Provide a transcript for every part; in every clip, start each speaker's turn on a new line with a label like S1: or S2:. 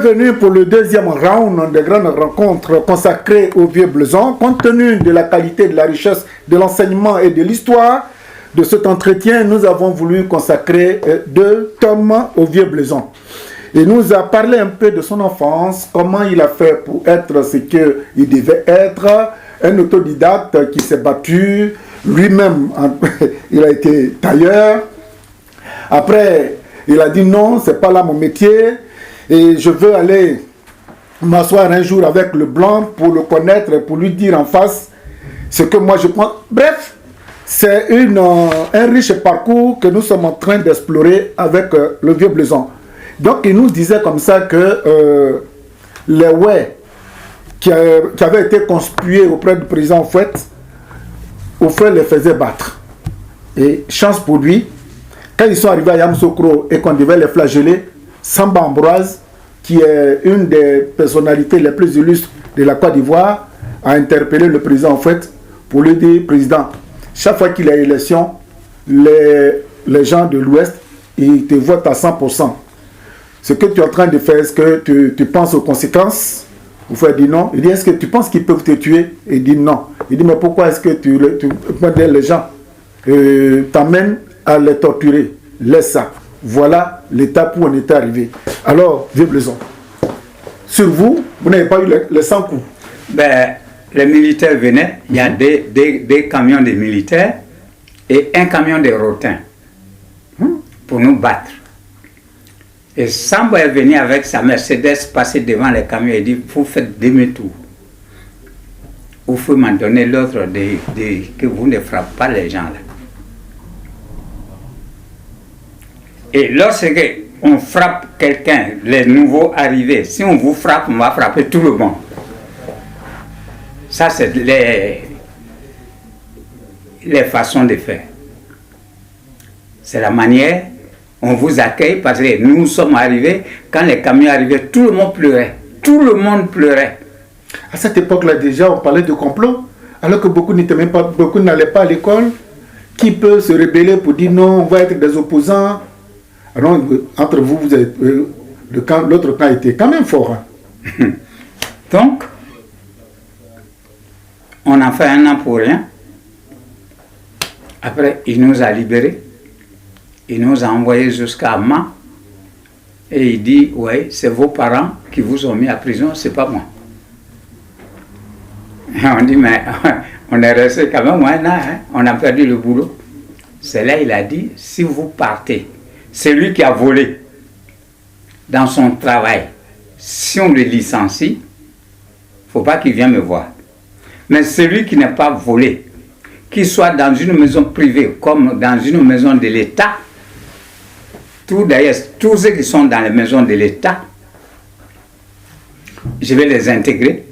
S1: venu pour le deuxième round des grandes rencontres consacrées au vieux Bleuson. Compte tenu de la qualité, de la richesse, de l'enseignement et de l'histoire de cet entretien, nous avons voulu consacrer 2 tomes au vieux Bleuson. Il nous a parlé un peu de son enfance, comment il a fait pour être ce qu'il devait être, un autodidacte qui s'est battu, lui-même, il a été tailleur. Après, il a dit non, c'est pas là mon métier, et je veux aller m'asseoir un jour avec le blanc pour le connaître et pour lui dire en face ce que moi je pense. Bref, c'est un riche parcours que nous sommes en train d'explorer avec le vieux Bleuson. Donc il nous disait comme ça que les ouais qui avaient été conspués auprès du président Houphouët les faisaient battre. Et chance pour lui, quand ils sont arrivés à Yamoussoukro et qu'on devait les flageller, Samba Ambroise, qui est une des personnalités les plus illustres de la Côte d'Ivoire, a interpellé le président Houphouët pour lui dire, président, chaque fois qu'il y a élection, les gens de l'Ouest, ils te votent à 100%. Ce que tu es en train de faire, est-ce que tu penses aux conséquences? Houphouët dit non. Il dit, est-ce que tu penses qu'ils peuvent te tuer? Il dit non. Il dit, mais pourquoi est-ce que tu les gens t'amènes à les torturer? Laisse ça. Voilà l'étape où on est arrivé. Alors, vieux Bleuson, sur vous, vous n'avez pas eu les 100 coups?
S2: Ben, les militaires venaient, il y a des camions de militaires et un camion de rotins pour nous battre. Et Samba est venu avec sa Mercedes passer devant les camions et dit, vous faites demi-tour. Houphouët m'a donné l'ordre que vous ne frappez pas les gens là. Et lorsque on frappe quelqu'un, les nouveaux arrivés, si on vous frappe, on va frapper tout le monde. Ça, c'est les façons de faire. C'est la manière, on vous accueille parce que nous sommes arrivés, quand les camions arrivaient, tout le monde pleurait. Tout le monde pleurait.
S1: À cette époque-là, déjà, on parlait de complot, alors que beaucoup n'allaient pas à l'école. Qui peut se rebeller pour dire non, on va être des opposants? Alors, entre vous, vous êtes, l'autre camp était quand même fort. Hein.
S2: Donc, on a fait 1 an pour rien. Après, il nous a libérés. Il nous a envoyés jusqu'à Ma. Et il dit, oui, c'est vos parents qui vous ont mis à prison, c'est pas moi. Et on dit, mais on est resté quand même 1 an, hein? On a perdu le boulot. C'est là il a dit, si vous partez, c'est lui qui a volé dans son travail. Si on le licencie, il ne faut pas qu'il vienne me voir. Mais celui qui n'a pas volé, qu'il soit dans une maison privée comme dans une maison de l'État, d'ailleurs, tous ceux qui sont dans les maisons de l'État, je vais les intégrer,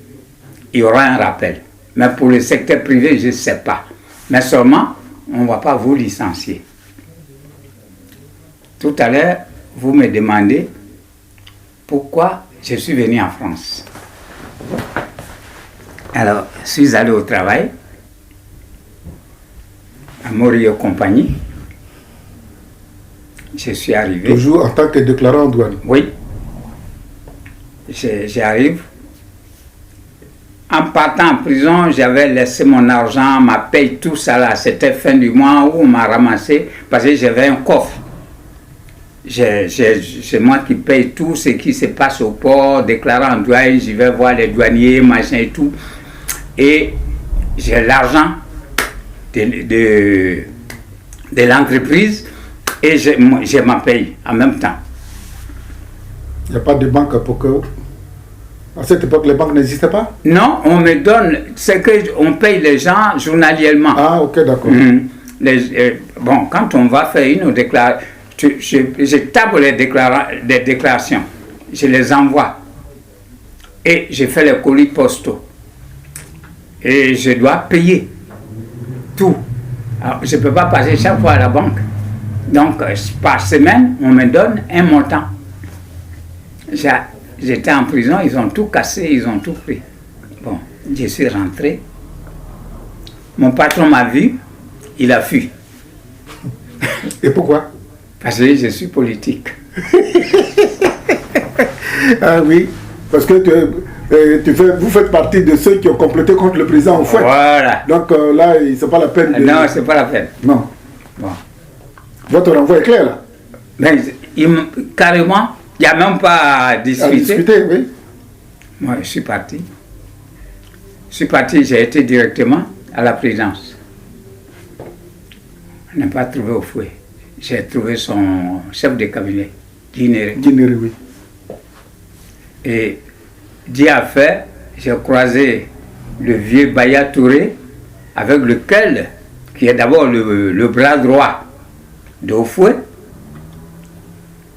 S2: il y aura un rappel. Mais pour le secteur privé, je ne sais pas. Mais seulement, on ne va pas vous licencier. Tout à l'heure, vous me demandez pourquoi je suis venu en France. Alors, je suis allé au travail, à Morio Compagnie. Je suis arrivé.
S1: Toujours en tant que déclarant en douane?
S2: Oui. J'arrive. En partant en prison, j'avais laissé mon argent, ma paye, tout ça là. C'était fin du mois où on m'a ramassé parce que j'avais un coffre. C'est moi qui paye tout ce qui se passe au port, déclarant en douane, je vais voir les douaniers, machin et tout. Et j'ai l'argent de l'entreprise et je m'en paye en même temps.
S1: Il n'y a pas de banque pour que... À cette époque, les banques n'existaient pas?
S2: Non, on me donne, c'est qu'on paye les gens journalièrement.
S1: Ah, ok, d'accord.
S2: Bon, quand on va faire une déclaration, je tape les déclarations, je les envoie et je fais les colis postaux et je dois payer tout. Alors, je ne peux pas passer chaque fois à la banque. Donc, par semaine, on me donne un montant. J'étais en prison, ils ont tout cassé, ils ont tout pris. Bon, je suis rentré. Mon patron m'a vu, il a fui.
S1: Et pourquoi?
S2: Parce que je suis politique.
S1: Ah oui, parce que vous faites partie de ceux qui ont complété contre le président au fouet.
S2: Voilà.
S1: Donc là, c'est pas la peine de...
S2: Non, c'est pas la peine.
S1: Non.
S2: Bon.
S1: Votre renvoi est clair, là.
S2: Mais carrément, il n'y a même pas à discuter.
S1: À discuter, oui.
S2: Moi, je suis parti. J'ai été directement à la présidence. On n'a pas trouvé au fouet. J'ai trouvé son chef de cabinet, Guinéré.
S1: Guinéré, oui.
S2: Et dit à faire, j'ai croisé le vieux Baya Touré, avec lequel, qui est d'abord le bras droit de Houphouët,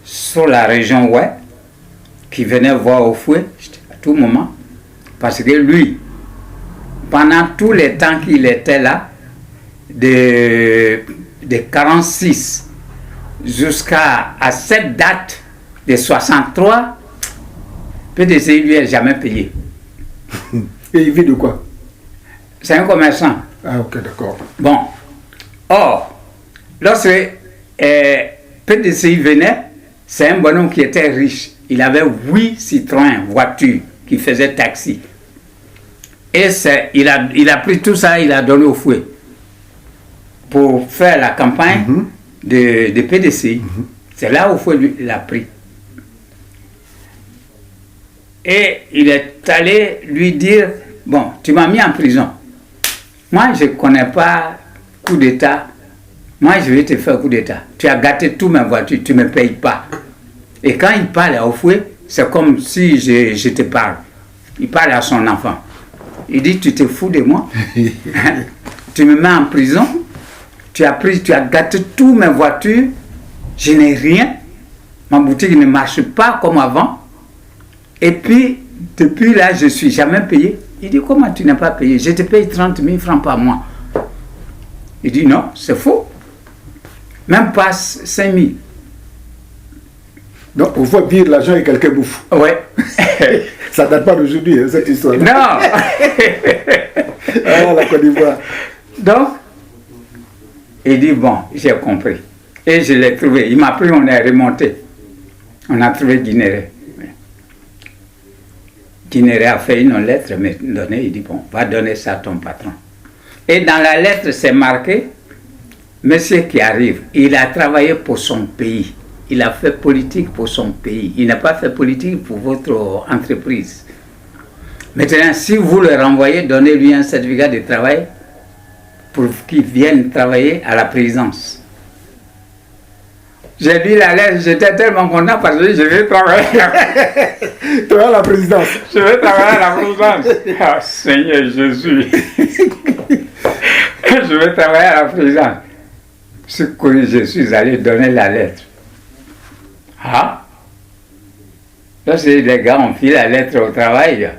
S2: sur la région ouest, qui venait voir Houphouët à tout moment, parce que lui, pendant tous les temps qu'il était là, de 46 jusqu'à cette date de 63, PDCI lui n'a jamais payé.
S1: Et il vit de quoi?
S2: C'est un commerçant.
S1: Ah ok, d'accord.
S2: Bon. Or, lorsque PDCI venait, c'est un bonhomme qui était riche. Il avait 8 Citroën voitures qui faisaient taxi. Et il a pris tout ça, il a donné au fouet pour faire la campagne de PDCI. C'est là où fouet il a pris. Et il est allé lui dire, bon, tu m'as mis en prison. Moi, je ne connais pas coup d'État. Moi, je vais te faire coup d'État. Tu as gâté toutes mes voitures, tu ne me payes pas. Et quand il parle à Houphouët, c'est comme si je te parle. Il parle à son enfant. Il dit, tu te fous de moi. Tu me mets en prison. Tu as gâté toutes mes voitures. Je n'ai rien. Ma boutique ne marche pas comme avant. Et puis, depuis là, je ne suis jamais payé. Il dit, comment tu n'as pas payé? Je te paye 30 000 francs par mois. Il dit, non, c'est faux. Même pas 5 000.
S1: Donc, on voit bien l'argent et quelqu'un bouffe.
S2: Oui.
S1: Ça ne date pas d'aujourd'hui, hein, cette histoire-là.
S2: Non.
S1: Ah, la Côte d'Ivoire.
S2: Donc, il dit, bon, j'ai compris. Et je l'ai trouvé. Il m'a pris, on est remonté. On a trouvé Guinéré. Guinéré a fait une lettre, mais donné, il dit, bon, va donner ça à ton patron. Et dans la lettre, c'est marqué, monsieur qui arrive, il a travaillé pour son pays. Il a fait politique pour son pays. Il n'a pas fait politique pour votre entreprise. Maintenant, si vous le renvoyez, donnez-lui un certificat de travail pour qu'il vienne travailler à la présidence. J'ai lu la lettre, j'étais tellement content parce que je vais travailler
S1: à la présidence.
S2: Je vais travailler à la présidence. Oh, Seigneur Jésus. Je vais travailler à la présidence. Ce que je suis allé donner la lettre. Ah, là, c'est les gars ont fait la lettre au travail.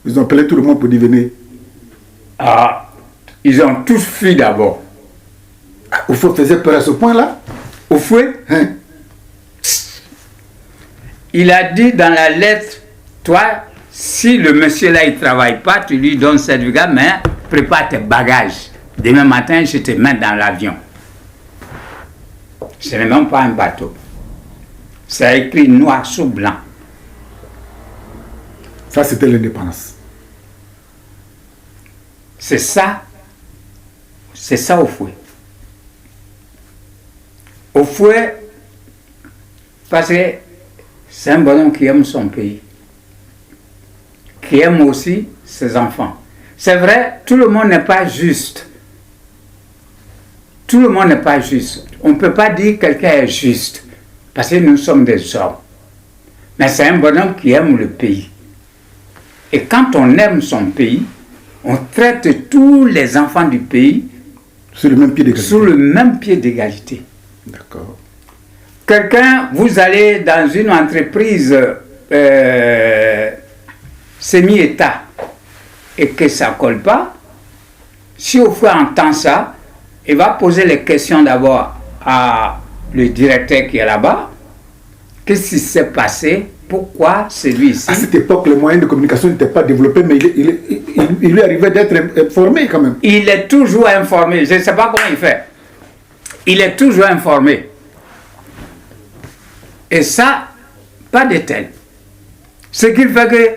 S1: Ils ont appelé tout le monde pour devenir.
S2: Ah, ils ont tous fui d'abord.
S1: Ah, Houphouët faisait peur à ce point-là?
S2: Houphouët,
S1: hein?
S2: Il a dit dans la lettre, toi, si le monsieur là, il ne travaille pas, tu lui donnes certificat, mais prépare tes bagages. Demain matin, je te mets dans l'avion. Ce n'est même pas un bateau. C'est écrit noir sur blanc.
S1: Ça, c'était l'indépendance.
S2: C'est ça Houphouët. Houphouët, parce que c'est un bonhomme qui aime son pays, qui aime aussi ses enfants. C'est vrai, tout le monde n'est pas juste. Tout le monde n'est pas juste. On ne peut pas dire que quelqu'un est juste, parce que nous sommes des hommes. Mais c'est un bonhomme qui aime le pays. Et quand on aime son pays, on traite tous les enfants du pays
S1: sur le même pied d'égalité.
S2: Sur le même pied d'égalité.
S1: D'accord.
S2: Quelqu'un, vous allez dans une entreprise semi-état et que ça ne colle pas, si Houphouët entend ça, il va poser les questions d'abord à le directeur qui est là-bas. Qu'est-ce qui s'est passé? Pourquoi celui-ci?
S1: À cette époque, les moyens de communication n'étaient pas développés, mais il lui arrivait d'être informé quand même.
S2: Il est toujours informé. Je ne sais pas comment il fait. Il est toujours informé. Et ça, Pas de tel. Ce qui fait que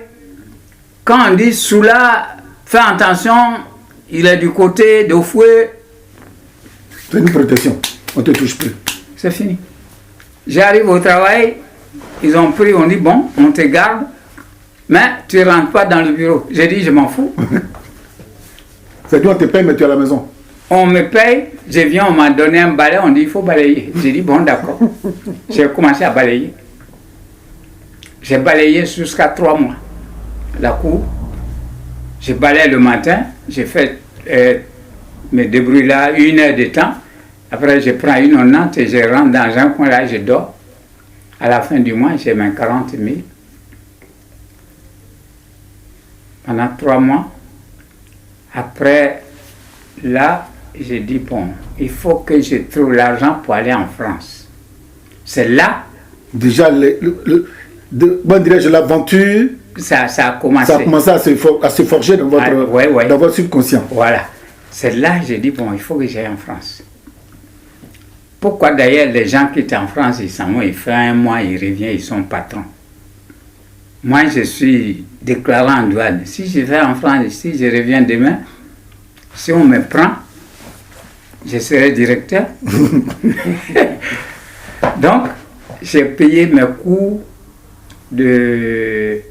S2: quand on dit Soula, fais attention, il est du côté de Foué.
S1: C'est une protection. On ne te touche plus.
S2: C'est fini. J'arrive au travail, ils ont pris, on dit bon, on te garde, mais tu ne rentres pas dans le bureau. J'ai dit, je m'en fous.
S1: C'est-à-dire, on te paye, mais tu es à la maison.
S2: On me paye, je viens, on m'a donné un balai, on dit, il faut balayer. J'ai dit, bon, d'accord. J'ai commencé à balayer. J'ai balayé jusqu'à 3 mois. La cour, je balaye le matin, j'ai fait mes débrouilles là 1 heure de temps. Après, je prends une onante et je rentre dans un coin là, je dors. À la fin du mois, j'ai mes 40 000. Pendant 3 mois. Après, là, j'ai dit, bon, il faut que je trouve l'argent pour aller en France. C'est là.
S1: Déjà, l'aventure,
S2: ça a commencé.
S1: Ça a commencé à se forger dans votre, dans votre subconscient.
S2: Voilà. C'est là que j'ai dit, bon, il faut que j'aille en France. Pourquoi d'ailleurs les gens qui étaient en France, ils s'en vont, ils font 1 mois, ils reviennent, ils sont patrons. Moi, je suis déclarant en douane. Si je vais en France, si je reviens demain, si on me prend, je serai directeur. Donc, j'ai payé mes cours de,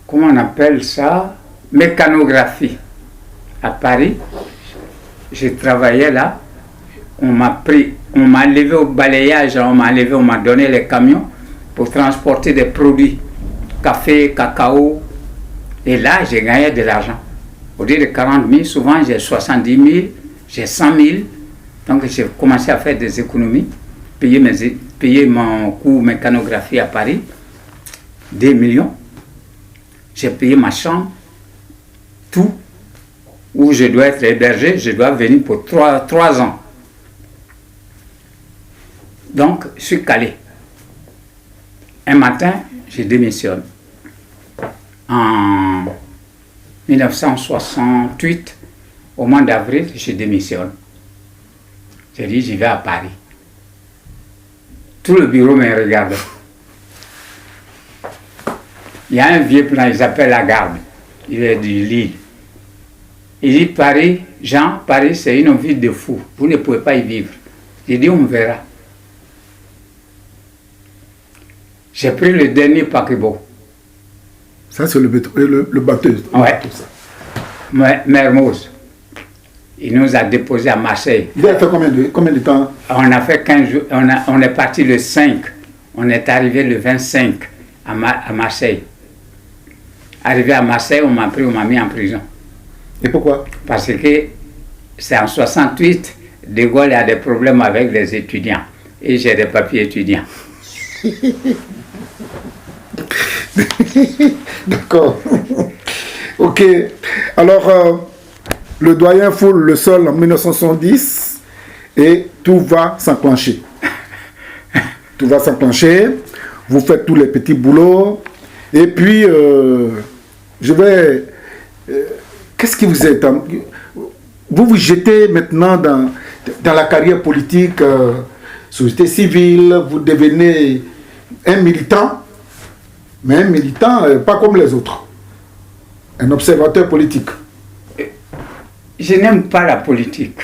S2: comment on appelle ça, mécanographie à Paris. J'ai travaillé là. On m'a pris, on m'a levé au balayage, on m'a donné les camions pour transporter des produits, café, cacao. Et là, j'ai gagné de l'argent. Au lieu de 40 000, souvent j'ai 70 000, j'ai 100 000. Donc j'ai commencé à faire des économies, payer mon cours mécanographie à Paris, 2 millions. J'ai payé ma chambre, tout, où je dois être hébergé, je dois venir pour 3 ans. Donc, je suis calé. Un matin, je démissionne. En 1968, au mois d'avril, je démissionne. J'ai dit, j'y vais à Paris. Tout le bureau me regarde. Il y a un vieux plan, il s'appelle Lagarde. Il est du Lille. Il dit, Paris, Jean, Paris, c'est une ville de fous. Vous ne pouvez pas y vivre. J'ai dit, on verra. J'ai pris le dernier paquebot.
S1: Ça, c'est le bateau.
S2: Ouais. Mermoz. Il nous a déposé à Marseille.
S1: Il a fait combien de temps?
S2: On a fait 15 jours. On est parti le 5. On est arrivé le 25 à Marseille. Arrivé à Marseille, on m'a mis en prison.
S1: Et pourquoi?
S2: Parce que c'est en 68, De Gaulle a des problèmes avec les étudiants. Et j'ai des papiers étudiants.
S1: D'accord. Ok. Alors, le doyen foule le sol en 1970 et tout va s'enclencher. Tout va s'enclencher. Vous faites tous les petits boulots. Et puis, je vais... qu'est-ce qui vous est... Vous vous jetez maintenant dans la carrière politique, société civile, vous devenez un militant, mais un militant pas comme les autres. Un observateur politique.
S2: Je n'aime pas la politique.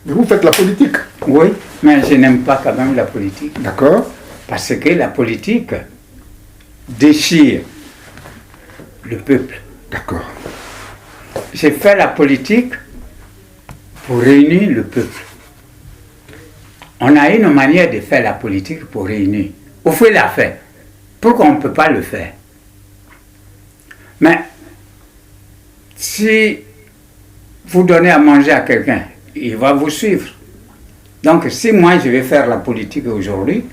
S1: Mais vous faites la politique?
S2: Oui, mais je n'aime pas quand même la politique.
S1: D'accord.
S2: Parce que la politique déchire le peuple.
S1: D'accord.
S2: J'ai fait la politique pour réunir le peuple. On a une manière de faire la politique pour réunir. Au fait, l'a fait. Pourquoi on ne peut pas le faire? Mais si vous donnez à manger à quelqu'un, il va vous suivre. Donc si moi je vais faire la politique aujourd'hui,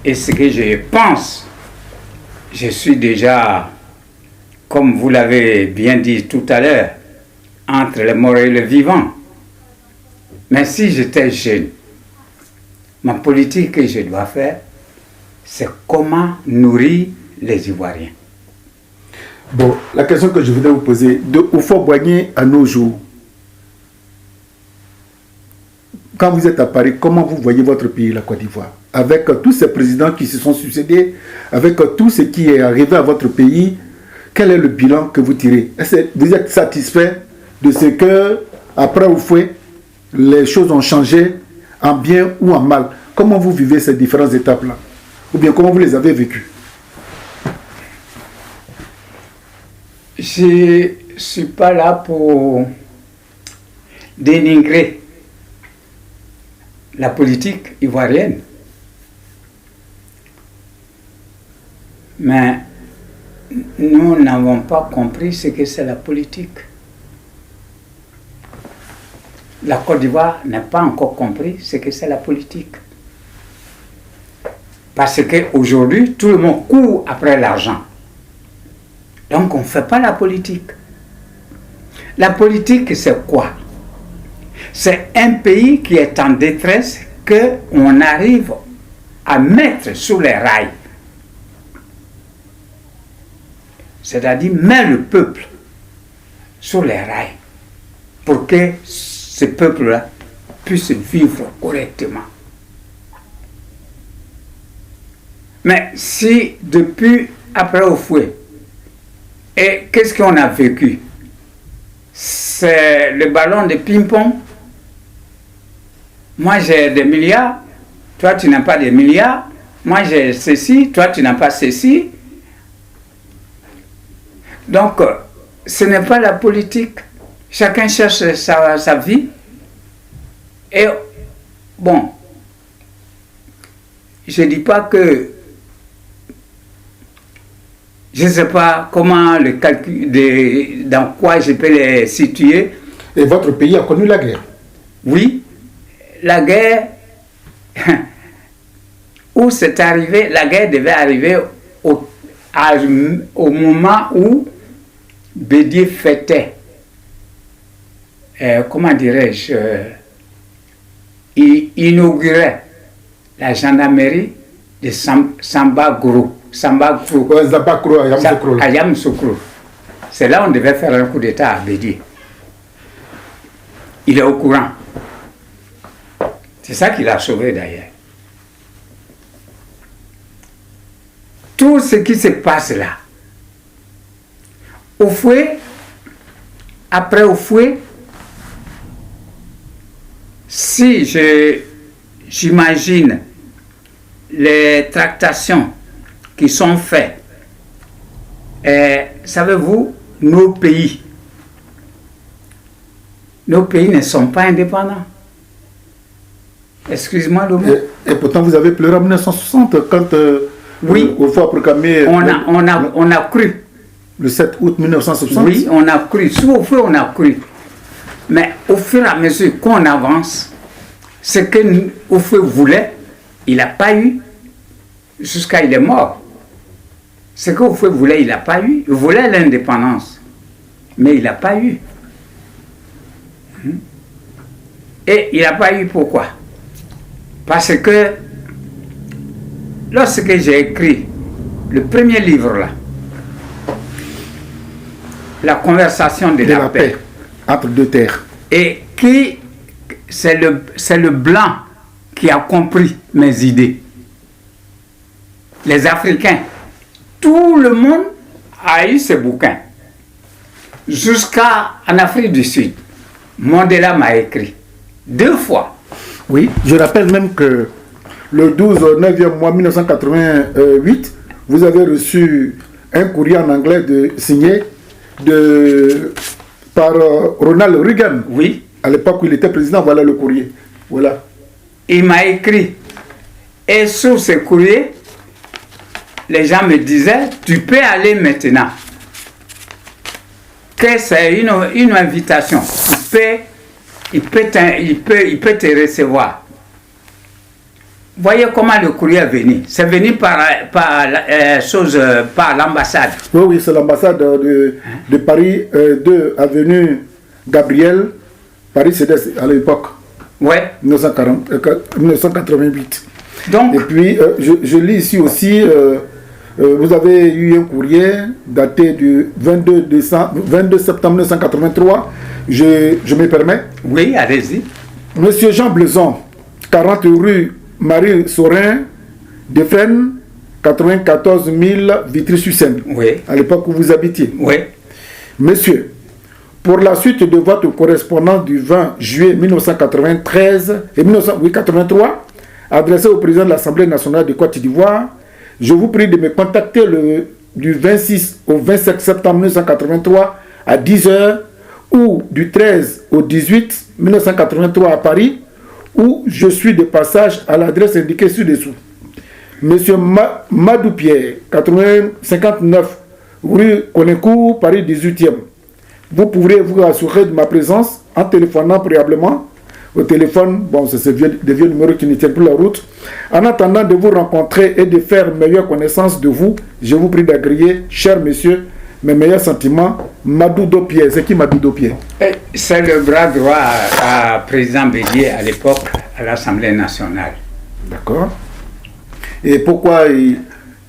S2: et ce que je pense, je suis déjà, comme vous l'avez bien dit tout à l'heure, entre le mort et le vivant. Mais si j'étais jeune, ma politique que je dois faire, c'est comment nourrir les Ivoiriens.
S1: Bon, la question que je voudrais vous poser, de Houphouët-Boigny à nos jours, quand vous êtes à Paris, comment vous voyez votre pays, la Côte d'Ivoire? Avec tous ces présidents qui se sont succédés, avec tout ce qui est arrivé à votre pays, quel est le bilan que vous tirez? Est-ce que vous êtes satisfait de ce que, après Houphouët, les choses ont changé en bien ou en mal? Comment vous vivez ces différentes étapes-là? Ou bien comment vous les avez vécues?
S2: Je ne suis pas là pour dénigrer la politique ivoirienne. Mais nous n'avons pas compris ce que c'est la politique. La Côte d'Ivoire n'a pas encore compris ce que c'est la politique. Parce qu'aujourd'hui, tout le monde court après l'argent. Donc on ne fait pas la politique. La politique, c'est quoi? C'est un pays qui est en détresse qu'on arrive à mettre sur les rails. C'est-à-dire mettre le peuple sur les rails pour que ce peuple-là puisse vivre correctement. Mais si depuis après Houphouët, et qu'est-ce qu'on a vécu? C'est le ballon de ping-pong. Moi j'ai des milliards, toi tu n'as pas des milliards. Moi j'ai ceci, toi tu n'as pas ceci. Donc ce n'est pas la politique. Chacun cherche sa vie. Et bon, je ne dis pas que je ne sais pas comment le calcul, dans quoi je peux les situer.
S1: Et votre pays a connu la guerre?
S2: Oui, la guerre, où c'est arrivé, la guerre devait arriver au moment où Bédié fêtait, comment dirais-je, il inaugurait la gendarmerie de Samba Gro. À Yamoussoukro. C'est là où on devait faire un coup d'État à Bédié. Il est au courant. C'est ça qui l'a sauvé d'ailleurs. Tout ce qui se passe là, Houphouët, après Houphouët, si j'imagine les tractations qui sont faites, savez-vous, nos pays ne sont pas indépendants. Excuse-moi le mot.
S1: Et pourtant vous avez pleuré en 1960 quand
S2: oui,
S1: Houphouët a proclamé
S2: on a cru.
S1: Le 7 août 1960.
S2: Oui, on a cru. Sous Houphouët, on a cru. Mais au fur et à mesure qu'on avance, ce que Houphouët voulait, il n'a pas eu jusqu'à il est mort. Ce que Houphouët voulait, il n'a pas eu. Il voulait l'indépendance, mais il n'a pas eu. Et il n'a pas eu pourquoi? Parce que lorsque j'ai écrit le premier livre là, La conversation de la paix
S1: entre deux terres,
S2: et qui c'est le blanc qui a compris mes idées. Les Africains, tout le monde a eu ce bouquin. Jusqu'en Afrique du Sud, Mandela m'a écrit 2 fois.
S1: Oui, je rappelle même que le 12 9e mois 1988, vous avez reçu un courrier en anglais signé par Ronald Reagan.
S2: Oui.
S1: À l'époque où il était président, voilà le courrier. Voilà.
S2: Il m'a écrit. Et sur ce courrier, les gens me disaient, tu peux aller maintenant. Que c'est une invitation. Il peut te recevoir. Voyez comment le courrier est venu. C'est venu par l'ambassade.
S1: Oui, oui, c'est l'ambassade de Paris 2, avenue Gabriel, Paris CDS à l'époque.
S2: Oui.
S1: 1988.
S2: Donc,
S1: et puis, je lis ici aussi, vous avez eu un courrier daté du 22 septembre 1983. Je me permets.
S2: Oui, allez-y.
S1: Monsieur Jean Blezon, 40 rue Marie-Saurin, Defresne, 94 000 Vitry-sur-Seine.
S2: Oui.
S1: À l'époque où vous habitiez.
S2: Oui.
S1: Monsieur, pour la suite de votre correspondance du 20 juillet 1993 et 1983, adressée au président de l'Assemblée nationale de Côte d'Ivoire, je vous prie de me contacter du 26 au 27 septembre 1983 à 10h ou du 13 au 18 1983 à Paris, où je suis de passage à l'adresse indiquée ci-dessous. Monsieur Madou Pierre, 59 rue Colincourt, Paris 18e. Vous pourrez vous assurer de ma présence en téléphonant préalablement au téléphone. Bon, c'est des vieux numéros qui ne tiennent plus la route. En attendant de vous rencontrer et de faire meilleure connaissance de vous, je vous prie d'agréer, cher monsieur, mes meilleurs sentiments. Madou Dopier. C'est qui Madou Dopier?
S2: C'est le bras droit à président Bédié à l'époque à l'Assemblée nationale.
S1: D'accord. Et pourquoi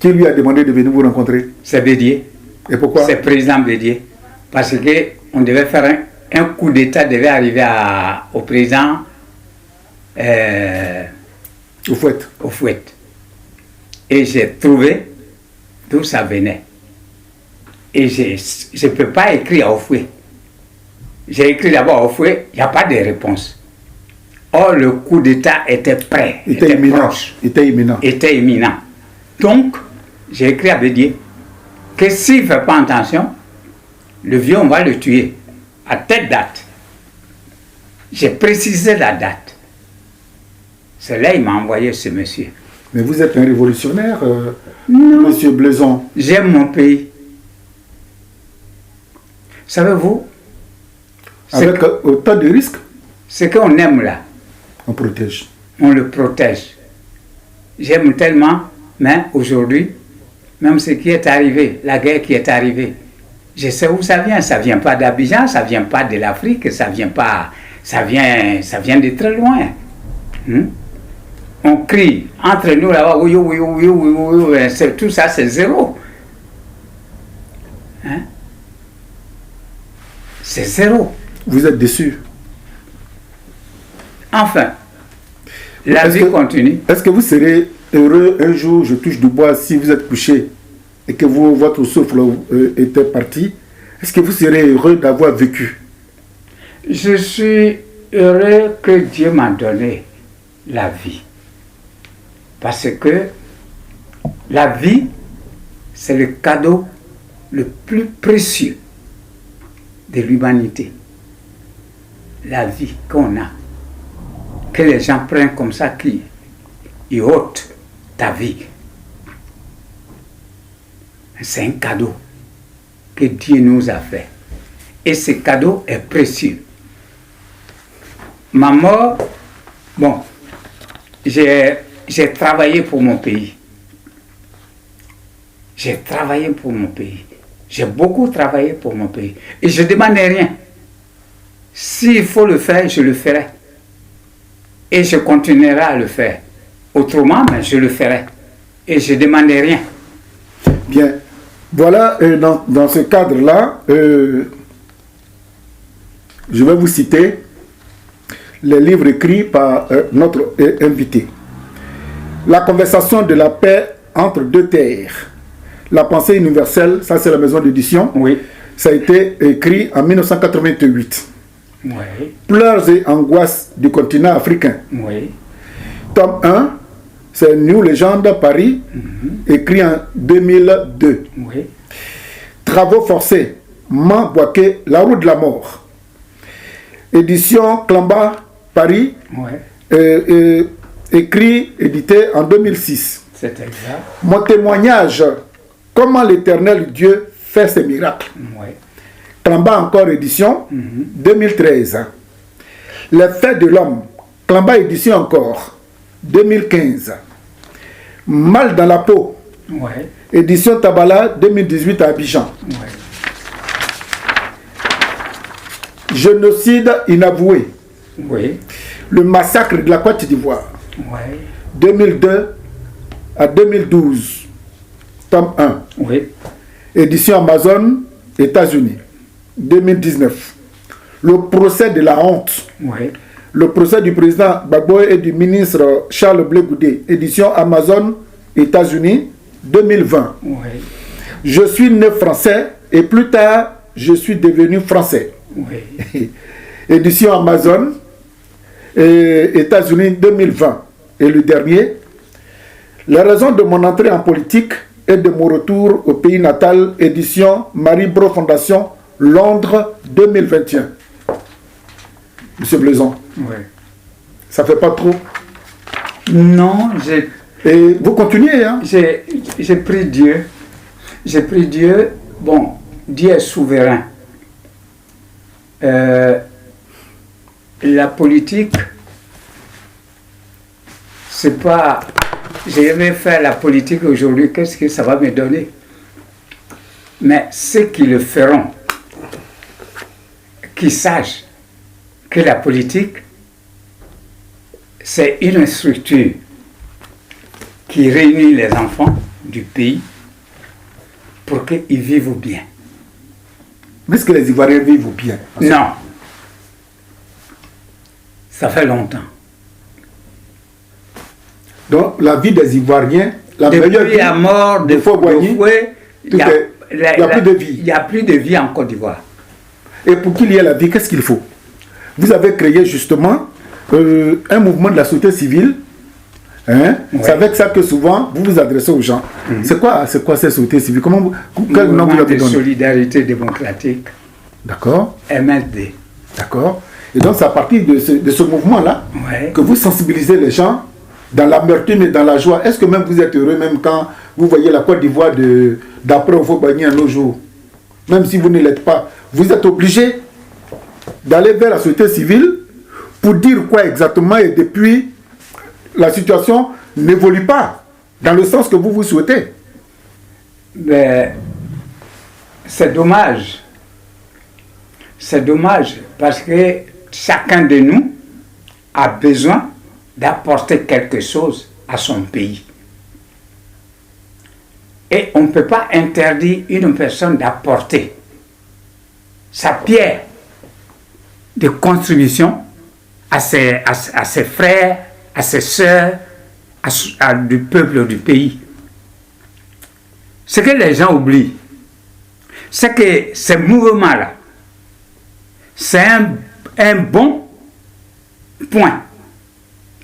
S1: qui lui a demandé de venir vous rencontrer?
S2: C'est Bédié.
S1: Et pourquoi?
S2: C'est président Bédié. Parce qu'on devait faire un coup d'État, devait arriver au président au fouet. Et j'ai trouvé d'où ça venait. Et je ne peux pas écrire au fouet. J'ai écrit d'abord au fouet, il n'y a pas de réponse. Or, le coup d'État était prêt, était proche. Était imminent. Donc, j'ai écrit à Bédié que s'il ne fait pas attention, le vieux, on va le tuer à telle date. J'ai précisé la date. C'est là qu'il m'a envoyé ce monsieur.
S1: Mais vous êtes un révolutionnaire, monsieur Blezon.
S2: J'aime mon pays. Savez-vous?
S1: Avec autant de risques?
S2: Ce qu'on aime là.
S1: On protège.
S2: On le protège. J'aime tellement, mais aujourd'hui, même ce qui est arrivé, la guerre qui est arrivée, je sais où ça vient. Ça ne vient pas d'Abidjan, ça ne vient pas de l'Afrique, ça vient de très loin. On crie entre nous là-bas, oui, oui, oui, oui, oui, oui, tout ça c'est zéro. Hein? C'est zéro.
S1: Vous êtes déçu?
S2: Enfin, la vie continue.
S1: Est-ce que vous serez heureux un jour, je touche du bois, si vous êtes couché et que votre souffle était parti, est-ce que vous serez heureux d'avoir vécu?
S2: Je suis heureux que Dieu m'a donné la vie. Parce que la vie, c'est le cadeau le plus précieux de l'humanité. La vie qu'on a, que les gens prennent comme ça, qui ôtent ta vie. C'est un cadeau que Dieu nous a fait. Et ce cadeau est précieux. Ma mort, bon, j'ai travaillé pour mon pays. J'ai travaillé pour mon pays. J'ai beaucoup travaillé pour mon pays. Et je ne demandais rien. S'il faut le faire, je le ferai. Et je continuerai à le faire. Autrement, mais je le ferai. Et je ne demandais rien.
S1: Bien. Voilà, dans ce cadre-là, je vais vous citer les livres écrits par notre invité. La conversation de la paix entre deux terres. La pensée universelle, ça c'est la maison d'édition.
S2: Oui.
S1: Ça a été écrit en 1988.
S2: Oui.
S1: Pleurs et angoisses du continent africain.
S2: Oui.
S1: Tome 1, c'est New Legend Paris, écrit en 2002.
S2: Oui.
S1: Travaux forcés, Boaké, La route de la mort. Édition Klamba Paris, écrit, édité en 2006.
S2: C'est exact.
S1: Mon témoignage, comment l'Éternel Dieu fait ses miracles.
S2: Oui.
S1: Klamba encore édition, 2013. Les faits de l'homme, Klamba édition encore, 2015. Mal dans la peau, édition Tabala, 2018 à Abidjan. Génocide inavoué.
S2: Oui.
S1: Le massacre de la Côte d'Ivoire. 2002 à 2012. Tome 1.
S2: Oui.
S1: Édition Amazon, États-Unis. 2019. Le procès de la honte. Le procès du président Gbagbo et du ministre Charles Blé Goudé, édition Amazon, États-Unis, 2020.
S2: Oui.
S1: Je suis né français et plus tard, je suis devenu français.
S2: Oui.
S1: Édition Amazon, États-Unis, 2020. Et le dernier, la raison de mon entrée en politique et de mon retour au pays natal, édition Marie Bro Fondation, Londres, 2021. Monsieur Blaison,
S2: Oui.
S1: ça fait pas trop?
S2: Non,
S1: Et vous continuez, hein?
S2: j'ai pris Dieu. J'ai pris Dieu. Bon, Dieu est souverain. La politique, c'est pas... Je vais faire la politique aujourd'hui, qu'est-ce que ça va me donner? Mais ceux qui le feront, qui sachent que la politique, c'est une structure qui réunit les enfants du pays pour qu'ils vivent bien.
S1: Mais est-ce que les Ivoiriens vivent bien?
S2: Non. Ça fait longtemps.
S1: Donc, la vie des Ivoiriens, la meilleure
S2: Depuis
S1: vie
S2: la mort de
S1: Houphouët-Boigny,
S2: Fouet, il n'y a,
S1: plus de vie.
S2: Il n'y a plus de vie en Côte d'Ivoire.
S1: Et pour qu'il y ait la vie, qu'est-ce qu'il faut? Vous avez créé justement un mouvement de la société civile. Hein?
S2: Ouais.
S1: C'est avec ça que souvent vous vous adressez aux gens. C'est quoi cette société civile? Quel nom vous
S2: Mouvement
S1: avez
S2: de
S1: donné?
S2: solidarité démocratique,
S1: D'accord.
S2: MSD.
S1: D'accord. Et donc c'est à partir de ce mouvement-là
S2: Ouais.
S1: que vous sensibilisez les gens dans l'amertume et dans la joie. Est-ce que même vous êtes heureux même quand vous voyez la Côte d'Ivoire d'après Houphouët-Boigny un autre jour? Même si vous ne l'êtes pas, vous êtes obligé d'aller vers la société civile pour dire quoi exactement, et depuis, la situation n'évolue pas dans le sens que vous vous souhaitez.
S2: Mais c'est dommage. C'est dommage parce que chacun de nous a besoin d'apporter quelque chose à son pays. Et on ne peut pas interdire une personne d'apporter sa pierre de contribution à ses frères, à ses sœurs, du peuple du pays. Ce que les gens oublient, c'est que ces mouvements-là, c'est un bon point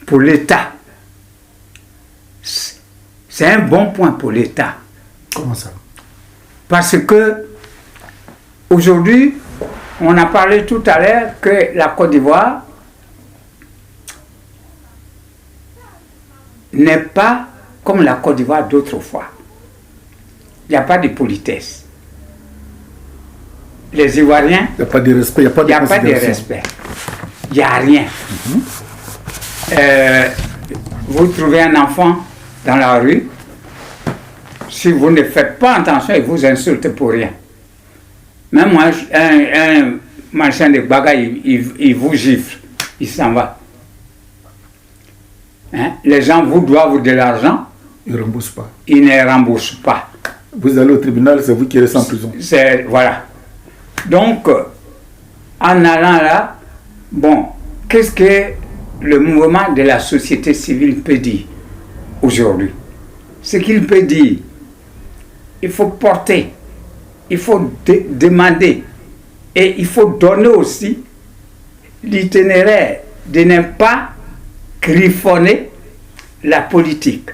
S2: pour l'État. C'est un bon point pour l'État.
S1: Comment ça?
S2: Parce que aujourd'hui, on a parlé tout à l'heure que la Côte d'Ivoire n'est pas comme la Côte d'Ivoire d'autrefois. Il n'y a pas de politesse. Les Ivoiriens,
S1: Il n'y a pas de respect, il n'y a pas de considération.
S2: respect. Il n'y a rien. Vous trouvez un enfant dans la rue, si vous ne faites pas attention, il vous insulte pour rien. Même moi, un marchand de bagages, il vous gifle, il s'en va. Hein? Les gens vous doivent de l'argent,
S1: Ils ne remboursent pas.
S2: ils ne remboursent pas.
S1: Vous allez au tribunal, c'est vous qui restez en prison.
S2: Voilà. Donc, en allant là, bon, qu'est-ce que le mouvement de la société civile peut dire aujourd'hui? Ce qu'il peut dire, il faut porter, il faut demander et il faut donner aussi l'itinéraire de ne pas griffonner la politique.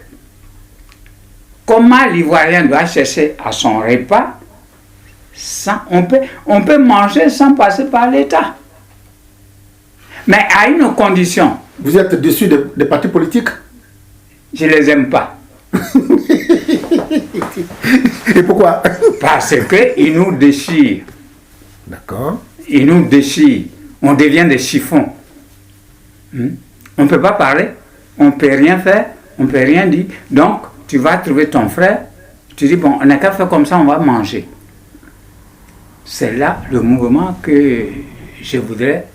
S2: Comment l'Ivoirien doit chercher à son repas, on peut manger sans passer par l'État. Mais à une condition.
S1: Vous êtes déçu des partis politiques?
S2: Je ne les aime pas.
S1: Et pourquoi?
S2: Parce qu'ils nous déchirent.
S1: D'accord.
S2: Ils nous déchirent. On devient des chiffons. On ne peut pas parler. On ne peut rien faire. On ne peut rien dire. Donc, tu vas trouver ton frère. Tu dis, bon, on n'a qu'à faire comme ça, on va manger. C'est là le mouvement que je voudrais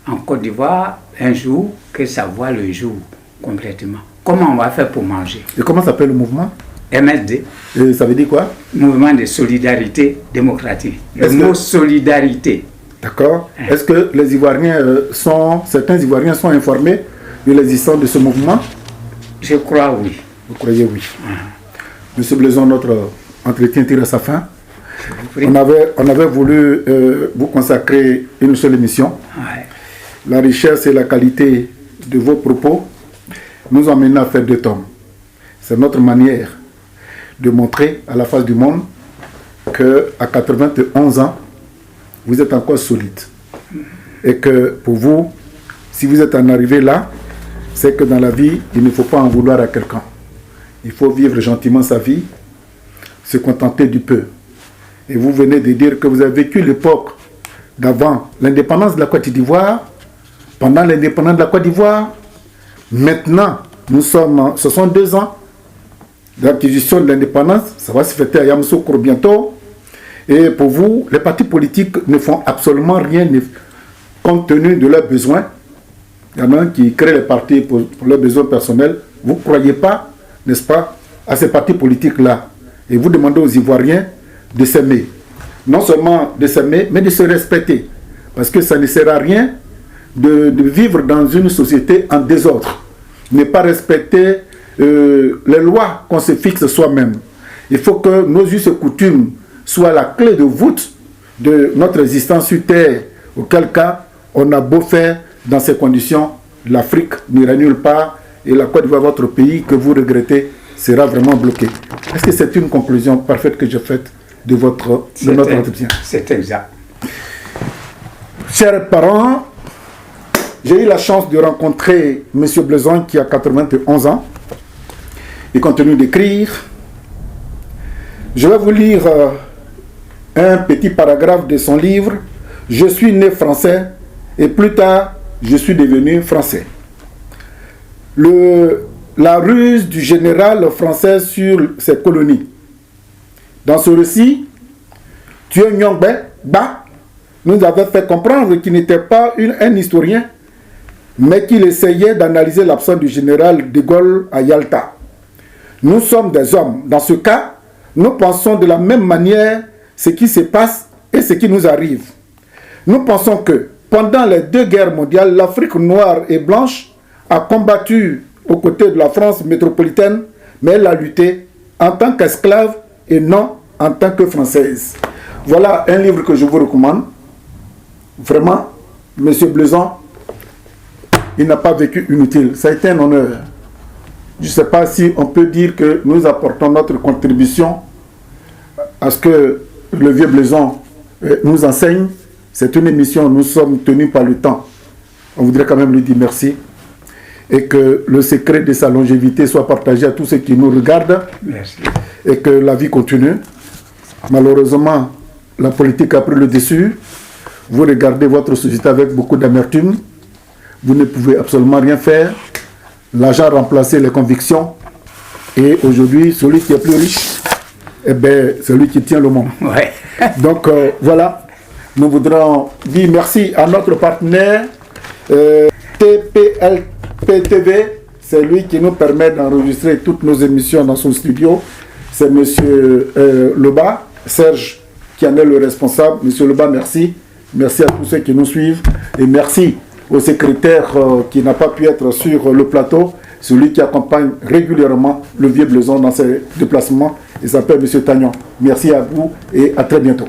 S2: en Côte d'Ivoire, un jour, que ça voit le jour complètement. Comment on va faire pour manger?
S1: Et comment s'appelle le mouvement?
S2: MSD.
S1: Et ça veut dire quoi?
S2: Mouvement de solidarité démocratique. Le
S1: Est-ce
S2: mot
S1: que-
S2: solidarité,
S1: D'accord. Est-ce que les Ivoiriens certains Ivoiriens sont informés de l'existence de ce mouvement?
S2: Je crois oui.
S1: Vous croyez oui. Monsieur Blaison, notre entretien tire à sa fin. On avait voulu vous consacrer une seule émission.
S2: Ouais.
S1: La richesse et la qualité de vos propos nous emmènent à faire 2 tomes. C'est notre manière de montrer à la face du monde qu'à 91 ans, vous êtes encore solide. Et que pour vous, si vous êtes en arrivé là, c'est que dans la vie, il ne faut pas en vouloir à quelqu'un. Il faut vivre gentiment sa vie, se contenter du peu. Et vous venez de dire que vous avez vécu l'époque d'avant l'indépendance de la Côte d'Ivoire, pendant l'indépendance de la Côte d'Ivoire. Maintenant, ce sont 2 ans d'acquisition de l'indépendance. Ça va se fêter à Yamoussoukro bientôt. Et pour vous, les partis politiques ne font absolument rien compte tenu de leurs besoins. Il y en a qui créent les partis pour leurs besoins personnels. Vous ne croyez pas, n'est-ce pas, à ces partis politiques-là. Et vous demandez aux Ivoiriens de s'aimer. Non seulement de s'aimer, mais de se respecter. Parce que ça ne sert à rien de vivre dans une société en désordre. Ne pas respecter les lois qu'on se fixe soi-même. Il faut que nos us et coutumes soient la clé de voûte de notre existence sur Terre. Auquel cas, on a beau faire dans ces conditions, l'Afrique n'ira nulle part et la Côte d'Ivoire, votre pays que vous regrettez, sera vraiment bloqué. Est-ce que c'est une conclusion parfaite que j'ai faite de notre entretien?
S2: C'est exact.
S1: Chers parents, j'ai eu la chance de rencontrer M. Blaison qui a 91 ans. Il continue d'écrire. Je vais vous lire un petit paragraphe de son livre « Je suis né français et plus tard, je suis devenu français ». La ruse du général français sur ses colonies. Dans ce récit, Thieu Nyongbe Ba nous avait fait comprendre qu'il n'était pas un historien, mais qu'il essayait d'analyser l'absence du général de Gaulle à Yalta. Nous sommes des hommes. Dans ce cas, nous pensons de la même manière ce qui se passe et ce qui nous arrive. Nous pensons que pendant les 2 guerres mondiales, l'Afrique noire et blanche a combattu aux côtés de la France métropolitaine, mais elle a lutté en tant qu'esclave et non en tant que française. Voilà un livre que je vous recommande. Vraiment, M. Blaison, il n'a pas vécu inutile. Ça a été un honneur. Je ne sais pas si on peut dire que nous apportons notre contribution à ce que le vieux Blaison nous enseigne. C'est une émission, nous sommes tenus par le temps. On voudrait quand même lui dire merci. Et que le secret de sa longévité soit partagé à tous ceux qui nous regardent.
S2: Merci.
S1: Et que la vie continue. Malheureusement, la politique a pris le dessus. Vous regardez votre société avec beaucoup d'amertume. Vous ne pouvez absolument rien faire. L'argent a remplacé les convictions. Et aujourd'hui, celui qui est plus riche, eh ben, c'est lui qui tient le monde.
S2: Ouais.
S1: Donc voilà, nous voudrons dire merci à notre partenaire TPLP-TV. C'est lui qui nous permet d'enregistrer toutes nos émissions dans son studio. C'est M. Loba, Serge, qui en est le responsable. M. Loba, merci. Merci à tous ceux qui nous suivent. Et merci au secrétaire qui n'a pas pu être sur le plateau, celui qui accompagne régulièrement le vieux Blaison dans ses déplacements. Il s'appelle M. Tagnon. Merci à vous et à très bientôt.